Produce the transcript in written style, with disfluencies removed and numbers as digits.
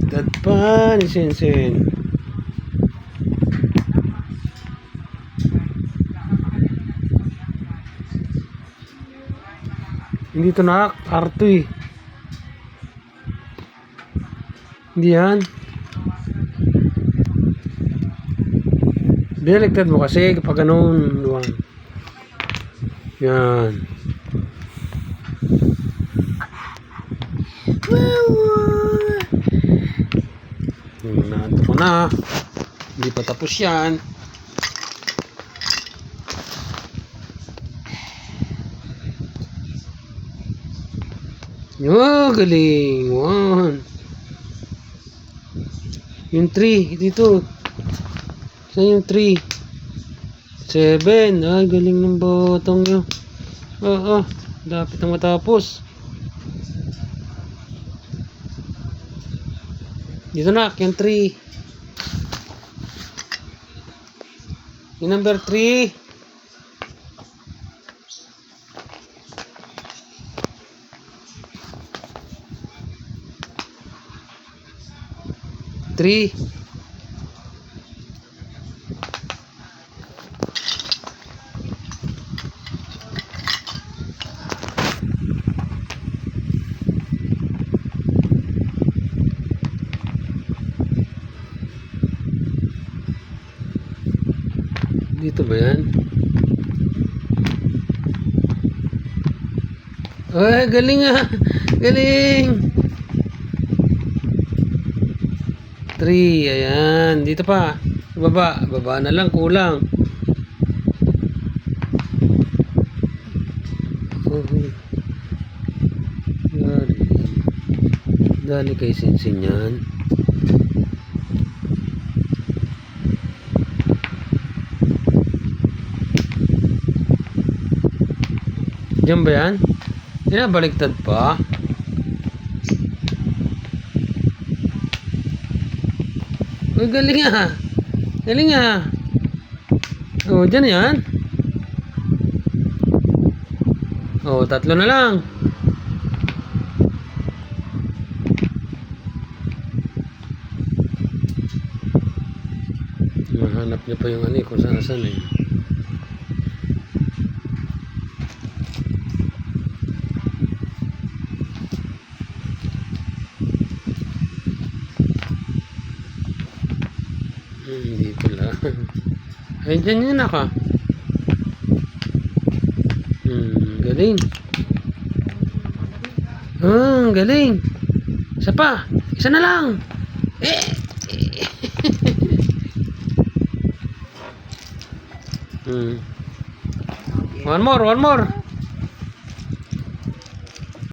Baliktad pa ni Sensen. Hindi to nak, R2 eh. Hindi yan. Baliktad mo kasi kapag ganun. Yan. Nato ko na. Hindi pa tapos yan. Oh, galing. 1. Yung 3 dito. Saan yung 3? 7. Ay, galing ng botong yun. Oo, dapat na matapos. Dito na, yung 3. Yung number 3. Dito ba yan? Ay, galing ah. Galing. 3, ayan. Dito pa. Baba. Baba na lang, kulang. Dali kay Sinsin yan. Diyan ba yan? Baliktad pa. Uy, galing ah. Galing ah. Oh, dyan yan. Oh, 3 na lang. Mahanap niya pa yung ano kung saan eh. Hindi pala. Ay, dyan yun ako. Galing. Galing. Isa pa. Isa na lang. One more.